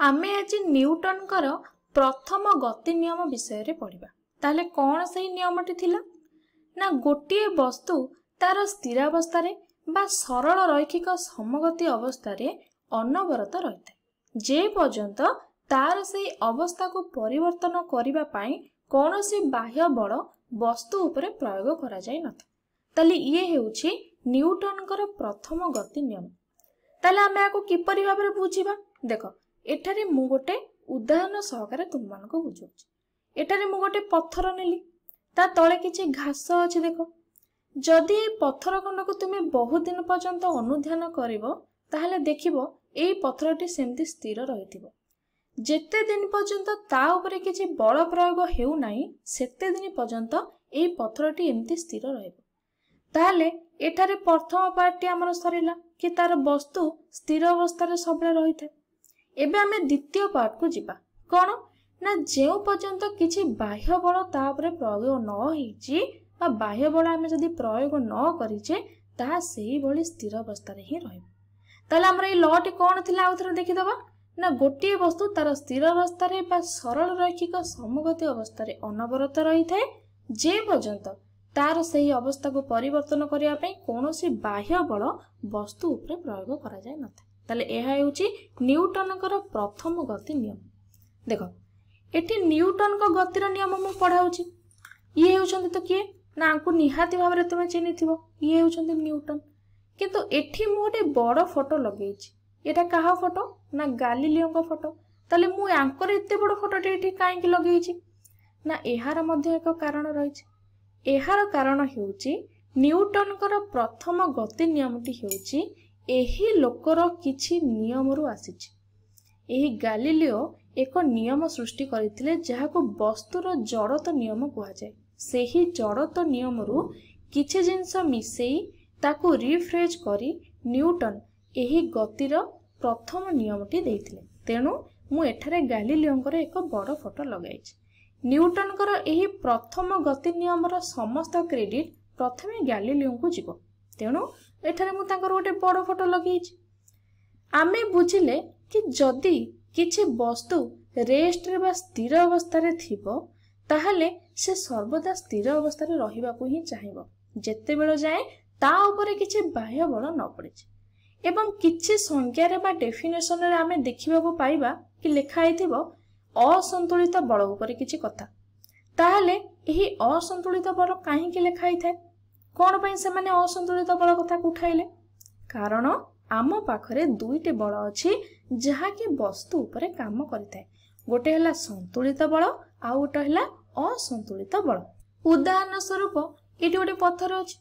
आमे आज न्यूटन कर प्रथम गति नियम विषय रे पढ़िबा। ताले कौन सही नियमटी थिला ना गोटे वस्तु तार स्थिरावस्था रे बा सरल रैखिक समगति अवस्था रे अनवरत रहिଥାଏ जे पर्यंत तार सही अवस्था को परिवर्तन करिबा पई कोनोसी बाह्य बल वस्तु उपरे प्रयोग करा जाय नथा। ताले ये हेउछि न्यूटन कर प्रथम गति नियम। ताले आमे आको किपरि भाबरे बुझिबा देखो एठारे मु गोटे उदाहरण सहकारे तुम मान को बुझौछि। एठारे मु गोटे पत्थर नेली ता तळे किछि घास अछि देखो जदि ए पत्थर खंड को तुमे बहुत दिन पर्यंत अनुध्यान करिवो ताहले देखिबो एई पत्थरटी सेमति स्थिर रहिथिबो। जेते दिन पर्यंत ता उपरे किछि बल प्रयोग हेउ नाही सेते दिन पर्यंत एई पत्थरटी एमति स्थिर रहइबो। ताहले एठारे प्रथम पार्टी हमर सरिला कि तार वस्तु स्थिर अवस्था रे सबले रहिଥାଏ। एबे आमे द्वितीय पार्ट को जिबा कोन ना जेउ पर्यंत किछि बाह्य बल ता उपरे प्रयोग न होईची बा बाह्य बल आमे जदि प्रयोग न करिचे ता सेही भली स्थिर अवस्था रे ही रहइबो। ताले हमर ए लॉटी कोन थिला आउथरे देखि दबा ना गोटे वस्तु तार स्थिर अवस्था रे बा सरल रैखिक समगति अवस्था रे अनवरत रही थाए जे पर्यंत तार सही अवस्था को परिवर्तन करिया पई कोनोसी बाह्य बल वस्तु उपरे प्रयोग करा जाय नथा। ताले एहा हेउची न्यूटन कर प्रथम गति नियम। देखो एठी न्यूटन को गतिर नियम मु पढाउची ये हेउचंती तो किए ना आंकु निहाती भाबरे तुमे चिनिथिबो ये हेउचंती न्यूटन। किंतु एठी मु गोटे बड़ फोटो लगेइची एटा काहा फोटो ना गालिलियो को फोटो। ताले मु आंकर एते बड़ फोटोटी एठी काहे कि लगेइची ना एहार मध्य एक कारण रहिछि। एहार कारण हेउची न्यूटन कर प्रथम गति नियमटी हेउची एही लोकर किछि नियम रु आसीछि। एही गालिलियो एक नियम सृष्टि करिथिले जहाको वस्तुर जड़त नियम कुहा जाय। सेही जड़त नियम रु किछि जिंस मिसेई ताकू रिफ्रेश करी न्यूटन एही गतिर प्रथम नियमटी देइथिले। तेनु मु एठारे गालिलियोंकर एक बड़ फोटो लगाइछि। न्यूटन कर एही प्रथम गति नियमर समस्त क्रेडिट प्रथमे गालिलियो को जिवो। तेनु एठारे मु तांकर गोटे बड़ फोटो लगेइछि। आमे बुझिले कि जदि किछि वस्तु रेस्ट रे बा स्थिर अवस्था रे थिबो ताहले से सर्वदा स्थिर अवस्था रे रहिबा को ही चाहिबो जेते बेलो जाए ता ऊपर किछि बाह्य बल न पड़िछि। एवं किछि संज्ञा रे बा डेफिनेशन रे आमे देखिबा को पाइबा कि लिखा आइथिबो असंतुलित बल ऊपर किछि कथा। ताहले एही असंतुलित बल काहे कि लिखा आइथाय कोन पई से माने असंतुलित बल कथा को उठाइले कारण आम पाखरे दुईटे बल अछि जहा कि वस्तु ऊपर काम करिथाय। गोटे हला संतुलित बल आ गोटे हला असंतुलित बल। उदाहरण स्वरूप एटी गोटे पत्थर अछि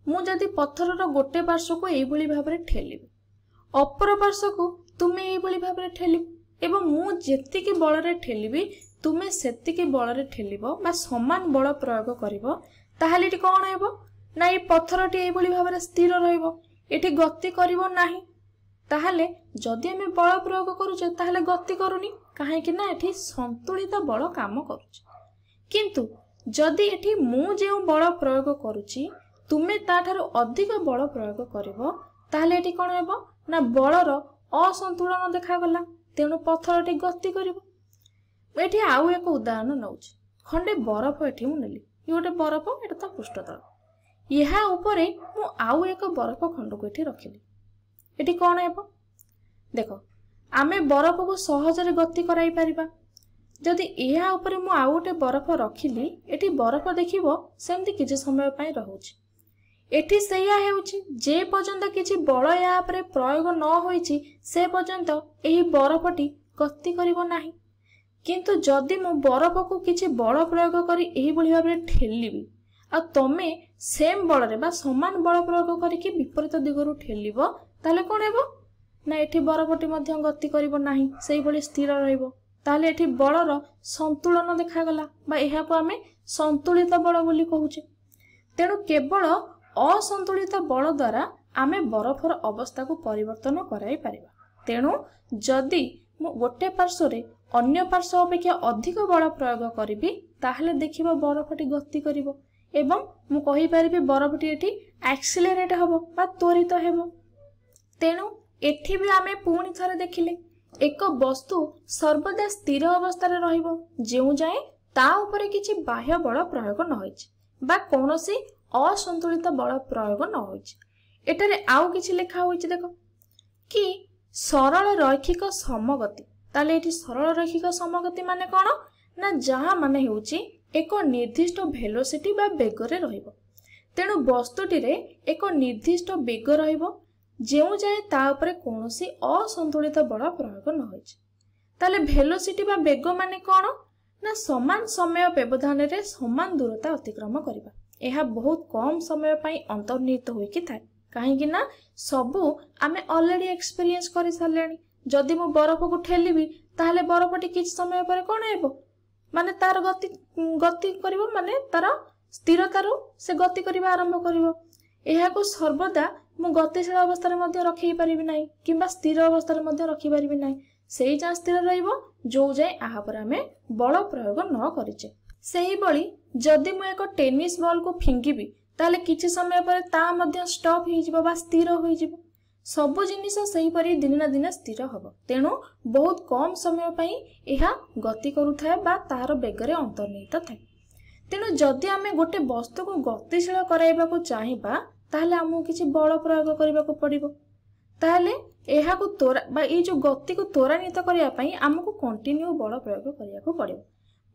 मु जदि पत्थर रो गोटे पार्श्व को एई भली भाबरे ठेलिबी अपर पार्श्व को तुमे एई भली भाबरे ठेलिबी एवं मु जेतिकी बल रे ठेलिबी तुमे सेतिकी बल रे ठेलिबो बा समान बल प्रयोग करिवो ताहाले एटी कोन हेबो ना ए पत्थरटी एई भली भाबरे स्थिर रहइबो एटी गति करिवो नाही। ताहाले जदि आमे बल प्रयोग करूचे ताहाले गति करूनी काहे कि ना एठी संतुलित बल काम करूचे। किंतु जदि एठी मु जे बल प्रयोग करूची तुमे ताठारो अधिक बल प्रयोग करिवो ताहाले एठी कोन हेबो ना बलर असंतुलन देखा गला तेनु पत्थरटी गति करिवो। एठी आउ एक उदाहरण नउची खंडे बरफ एठी मु नेली ये गोटे बरफ एटा त पृष्ठतल यहाँ ऊपर मु आउ एक बरफ खंड को एठी रखिली एठी कोन हेबो देखो आमे बरफ को सहजरे गति कराई परिबा। जदि यहाँ ऊपर मु आउ गोटे बरफ रखिली एठी बरफ देखिबो सेमति किछि समय पई रहउची एठी सेया हेउची जे पर्यंत किछि बल या परे प्रयोग न होईची से पर्यंत एही बरफटी गति करिवो नाही। किंतु जदि मु बरफ को किछि बल प्रयोग करी एही भली भाबरे ठेलिबी आ तमे सेम बल रे बा समान बल प्रयोग करिकि विपरीत दिगरु ठेलिबो ताले कोन हेबो ना एठी बरफटी मध्य गति करिवो नाही सेही भली स्थिर रहइबो ताले एठी बलर संतुलन देखा गला बा एहा को आमे संतुलित बल बोली कहूचे। तेनु केवल असंतुलित बल द्वारा आमे बरफर अवस्था को परिवर्तन कराई परिबा। तेनु जदि मु गोटे पार्श्व रे अन्य पार्श्व अपेक्षा अधिक बल प्रयोग करिबी ताहले देखिबो बरफटी गति करिवो एवं मु कहि परिबी बरफटी एठी एक्सिलरेट हबो बा त्वरित हेबो। तेनु एठी भी आमे पुणी थरे देखिले एक वस्तु सर्वदा स्थिर अवस्था रहिबो जेउ जाए ता उपरे किछि बाह्य बल प्रयोग न होइछि बा कोनोसी असंतुलित बल प्रयोग न होइछि। एटारे आउ किछि लेखा होइछि देखो कि सरल रैखिक समगति। ताले एठी सरल रैखिक समगति माने कोन ना जहा माने हेउछि एक निर्दिष्ट वेलोसिटी बा बेगरे रहिबो। तेणु वस्तुटी रे एक निर्दिष्ट बेग रहिबो जेउ जाए ता उपरे कोनोसी असंतुलित बल प्रयोग न होइछि। ताले वेलोसिटी बा बेग माने कोन ना समान समय व्यवधान रे समान दूरता अतिक्रम करिबा। एहा बहुत कम समय पई अंतर्निहित होई कि थाए काहेकि ना सबु आमे ऑलरेडी एक्सपीरियंस करि सारलेनी। जदि मु बरफ को ठेलिबी ताहले बरफटी किछ समय पर कोन हेबो माने तार गति करिवो माने तार स्थिरतारू से गति करिबा आरंभ करिवो। एहाको सर्वदा मु गतिशील अवस्था रे मध्य रखि परिबि नाही किबा स्थिर अवस्था रे मध्य रखि परिबि नाही। सेही जा स्थिर रहिबो जो जाय आहा पर आमे बल प्रयोग न करिचे। सेही बळी जदि मु एक टेनिस बॉल को फिंगिबी ताले किछि समय पर ता मध्य स्टॉप होई जिवो बा स्थिर होई जिवो। सबु जिनिस सही परि दिन ना दिन स्थिर हबो। तेणु बहुत कम समय पई एहा गति करूथाय बा तार बेगरे अंतर्निहित थाय। तेणु जदि आमे गोटे वस्तु को गतिशील कराइबा को चाहिबा ताहले हमहु किछि बल प्रयोग करिबा को पड़िबो। ताहले एहा को तोरा बा ए जो गति को त्वरान्वित करिया पई हमकु कंटिन्यू बल प्रयोग करिया को पड़िबो।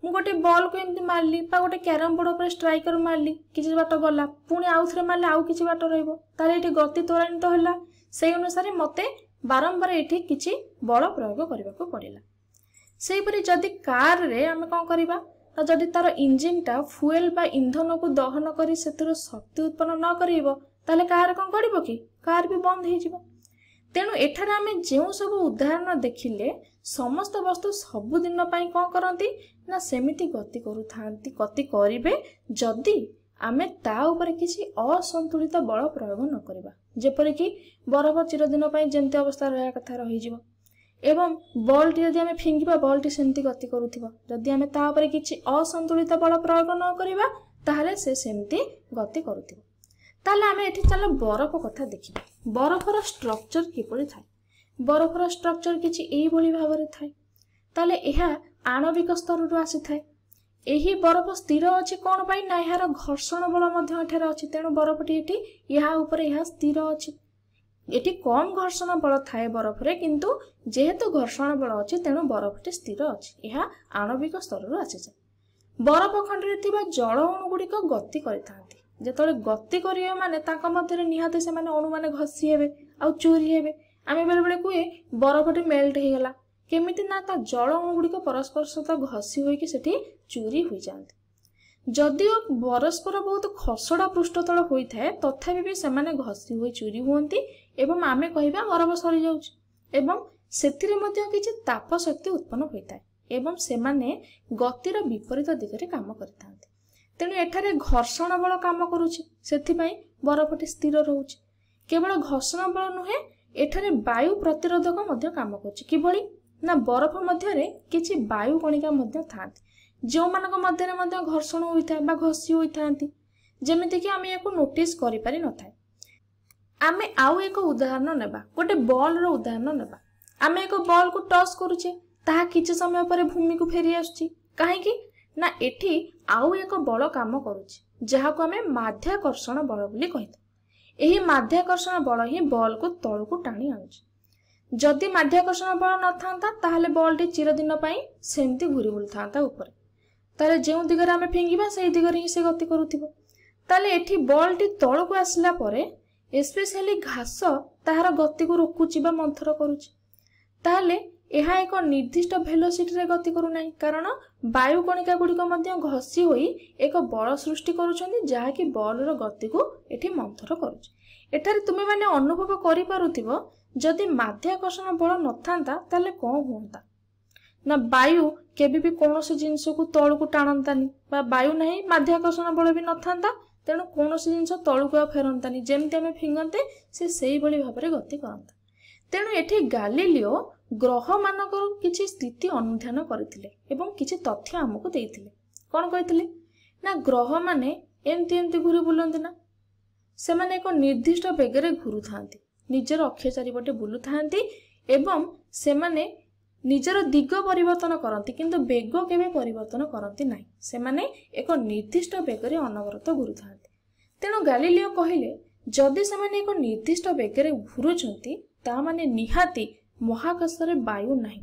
मु गोटे बॉल को एमती मारली बा गोटे कैरम बोर्ड पर स्ट्राइकर मारली किछि बाट गला पुणी आउ थरे मारले आउ किछि बाट रहइबो ताले एठी गति त्वरान्वित होला। सेही अनुसार मते बारंबार एठी किछि बल प्रयोग करिबा को पड़िला। सेही परि जदि कार रे आमे कोन करिबा ना जदि तार इंजिन टा फ्यूल बा ईंधन को दहन करी सेतिर शक्ति उत्पन्न न करिवो ताले कार कोन करिवो कि कार भी बंद हे जिवो। तेणु एठारे आमे जेउ सब उदाहरण देखिले समस्त वस्तु सब दिन पई कोन करंती ना सेमिति गति करूथांती गति करिवे जदि आमे ता ऊपर किछि असंतुलित बल प्रयोग न करिबा। जेपरि कि बरफ चिरदिन पई जेंती अवस्था रहया कथा रहि जिवो एवं बॉल टी यदि आमे फिंगिबा बॉल टी सेमती गति करूथिबो। जदि आमे ता ऊपर किछि असंतुलित बल प्रयोग न करिबा ताहले से सेमती गति करूथिबो। ताले आमे एठी चलो बरफ कथा देखिबा। बरफर स्ट्रक्चर किपरि थाय। बरफर स्ट्रक्चर किछि एई बोली भाबरे थाय। ताले एहा आणविक स्तर रु आसी थाय। एही बरफ स्थिर अछि कोन पई ना एहार घर्षण बल मध्ये एठारे अछि। तेणु बरफटी एठी एहा ऊपर एहा स्थिर अछि। एठी कम घर्षण बल थाए बरफ रे किंतु जेहेतु घर्षण बल अछि तेणु बरफटी स्थिर अछि। एहा आणविक स्तर रु आसी छै। बरफ खंड रे थिबा जल अणु गुडी को गति करिथांती। जेतले गति करिवे माने ताका मध्ये रे निहाते से माने अणु माने घसी हेबे आ चूरी हेबे। आमे बेले बेले कुए बरफटी मेल्ट हे गेला केमिति ना ता जल अणु गुडी को परस्पर सहित घसी होई कि सेठी चूरी होई जांती। जदिओ परस्पर बहुत खसड़ा पृष्ठतल होई थाए तथापि भी से माने घसी होई चूरी होंती एवं आमे कहिबा बरफ सरी जाउछ एवं सेथिरे मध्ये किछि ताप शक्ति उत्पन्न होई थाए एवं से माने गतिर विपरीत दिगरे काम करिथांती। तेणु एठारे घर्षण बल काम करूछि सेथि पई बरफटी स्थिर रहउछि। केवल घर्षण बल नुहे एठारे वायु प्रतिरोधक मध्ये काम करूछि। किभଳି ना बरफ मध्ये रे किछि वायु कणिका मध्ये थांती जो मानक मध्ये रे मध्ये घर्षण होई थाए बा घसी होई थांती जेमिति कि आमे याको नोटिस करि पारि न थाए। आमे आउ एक उदाहरण नेबा गोटे बॉल रो उदाहरण नेबा। आमे एक बॉल को टॉस करूचे ताहा किछि समय पर भूमि को फेरी आछी काहे कि ना एठी आउ एक बल काम करूची जहा को आमे माध्याकर्षण बल बोली कहिता। एही माध्याकर्षण बल ही बॉल को तळ को टाणी आउची। जदि माध्याकर्षण बल न थांता ताहले बॉल टी चिरदिन पई सेमती घुरी बुल थांता ऊपर ताले जेउ दिगरे आमे फिंगिबा सेही दिगरे ही से गति करूथिबो। ताले एठी बॉल टी तळ को आसला परे स्पेशली घास ताहार गति को रोकुची बा मंथर करूची ताहले एहा एक निर्दिष्ट वेलोसिटी रे गति करू नाही कारण वायु कणिका गुडी को मध्ये घसी होई एक बल सृष्टि करूछन्ती जहा कि बॉल रो गति को एठी मंथर करूची। एठारे तुमे माने अनुभव करि पारुथिबो जदि माध्याकर्षण बल न थांता ताले कोन होंता ना वायु केबे भी कोनोसी जिंस को तळ को टाणंतानी बा वायु नाही माध्याकर्षण बल भी न थांता तेणु कोनोसी जिंस तळ को फेरंतानी जेमते आमे फिंगंते से सेही बळी भाबरे गति करंता। तेणु एठी गालिलियो ग्रह मानकर किछि स्थिति अनुध्यान करथिले एवं किछि तथ्य हमकु देइथिले। कोन कहिथिले ना ग्रह माने एमती एमती घुरी बुलंती ना से माने एक निर्दिष्ट बेगरे घुरु थांती निजर अक्ष चारिपटे बुलु थांती एवं से माने ନିଜର ଦିଗ ପରିବର୍ତ୍ତନ କରନ୍ତି କିନ୍ତୁ ବେଗ କେବେ ପରିବର୍ତ୍ତନ କରନ୍ତି ନାହିଁ। ସେମାନେ ଏକ ନିର୍ଦ୍ଦିଷ୍ଟ ବେଗରେ ଅନବରତ ଘୁରୁଥାନ୍ତି। ତେଣୁ ଗାଲିଲିଓ କହିଲେ ଯଦି ସେମାନେ ଏକ ନିର୍ଦ୍ଦିଷ୍ଟ ବେଗରେ ଘୁରୁଛନ୍ତି ତାମାନେ ନିହାତି ମହାକାଶରେ ବାୟୁ ନାହିଁ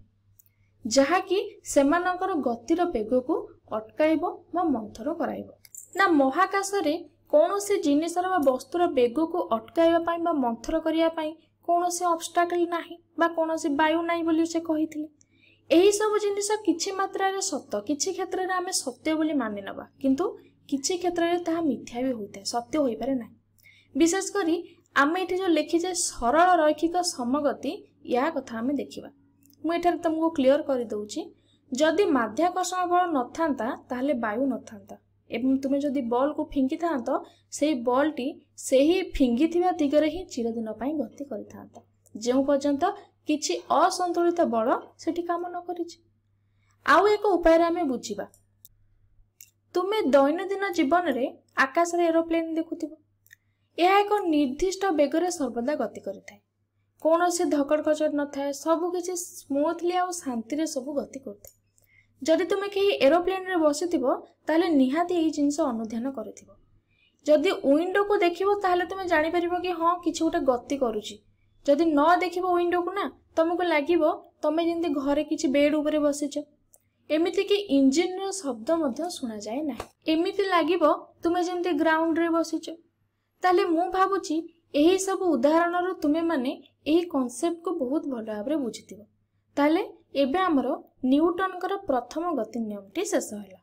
ଯାହାକି ସେମାନଙ୍କର ଗତିର ବେଗକୁ ଅଟକାଇବ ବା ମନ୍ଥର କରାଇବ। ନା ମହାକାଶରେ କୌଣସି ଜିନିଷର ବା ବସ୍ତୁର ବେଗକୁ ଅଟକାଇବା ପାଇଁ ବା ମନ୍ଥର କରିବା ପାଇଁ କୌଣସି ଅବଷ୍ଟାକଲ ନାହିଁ ବା କୌଣସି ବାୟୁ ନାହିଁ ବୋଲି ସେ କହିଥିଲେ। ଏହି ସବୁ ଜିନିଷ କିଛି ମାତ୍ରାରେ ସତ, କିଛି କ୍ଷେତ୍ରରେ ଆମେ ସତ୍ୟ ବୋଲି ମାନି ନେବା କିନ୍ତୁ କିଛି କ୍ଷେତ୍ରରେ ତାହା ମିଥ୍ୟା ବି ହୋଇଥାଏ, ସତ୍ୟ ହୋଇପାରେ ନାହିଁ। ବିଶେଷ କରି ଆମେ ଏଠି ଯେଉଁ ଲେଖିଛେ ସରଳ ରୈଖିକ ସମଗତି, ଏହା କଥା ଆମେ ଦେଖିବା। ମୁଁ ଏଠାରେ ତୁମକୁ କ୍ଲିୟର କରିଦେଉଛି, ଯଦି ମାଧ୍ୟାକର୍ଷଣ ବଳ ନଥାନ୍ତା ତାହେଲେ ବାୟୁ ନଥାନ୍ତା ଏବଂ ତୁମେ ଯଦି ବଲ୍କୁ ଫିଙ୍ଗିଥାନ୍ତ ସେହି ବଲ୍ଟି ସେହି ଫିଙ୍ଗିଥିବା ଦିଗରେ ହିଁ ଚିରଦିନ ପାଇଁ ଗତି କରିଥାନ୍ତା ଯେଉଁ ପର୍ଯ୍ୟନ୍ତ କିଛି ଅସନ୍ତୁଳିତ ବଳ ସେଠି କାମ ନ କରିଛି। ଆଉ ଏକ ଉପାୟରେ ଆମେ ବୁଝିବା, ତୁମେ ଦୈନନ୍ଦିନ ଜୀବନରେ ଆକାଶରେ ଏରୋପ୍ଲେନ୍ ଦେଖୁଥିବ। ଏହା ଏକ ନିର୍ଦ୍ଦିଷ୍ଟ ବେଗରେ ସର୍ବଦା ଗତି କରିଥାଏ, କୌଣସି ଧକଡ଼ କଚଡ଼ ନଥାଏ, ସବୁକିଛି ସ୍ମୁଥଲି ଆଉ ଶାନ୍ତିରେ ସବୁ ଗତି କରୁଥାଏ। ଯଦି ତୁମେ କେହି ଏରୋପ୍ଲେନ୍ରେ ବସିଥିବ ତାହେଲେ ନିହାତି ଏହି ଜିନିଷ ଅନୁଧ୍ୟାନ କରିଥିବ। ଯଦି ୱିଣ୍ଡୋକୁ ଦେଖିବ ତାହେଲେ ତୁମେ ଜାଣିପାରିବ କି ହଁ କିଛି ଗୋଟେ ଗତି କରୁଛି। ଯଦି ନ ଦେଖିବ ୱିଣ୍ଡୋକୁ ନା ତୁମକୁ ଲାଗିବ ତୁମେ ଯେମିତି ଘରେ କିଛି ବେଡ୍ ଉପରେ ବସିଛ। ଏମିତିକି ଇଞ୍ଜିନର ଶବ୍ଦ ମଧ୍ୟ ଶୁଣାଯାଏ ନାହିଁ, ଏମିତି ଲାଗିବ ତୁମେ ଯେମିତି ଗ୍ରାଉଣ୍ଡରେ ବସିଛ। ତାହେଲେ ମୁଁ ଭାବୁଛି ଏହି ସବୁ ଉଦାହରଣରୁ ତୁମେମାନେ ଏହି କନସେପ୍ଟକୁ ବହୁତ ଭଲ ଭାବରେ ବୁଝିଥିବ। ତାହେଲେ ଏବେ ଆମର ନ୍ୟୁଟନଙ୍କର ପ୍ରଥମ ଗତି ନିୟମଟି ଶେଷ ହେଲା।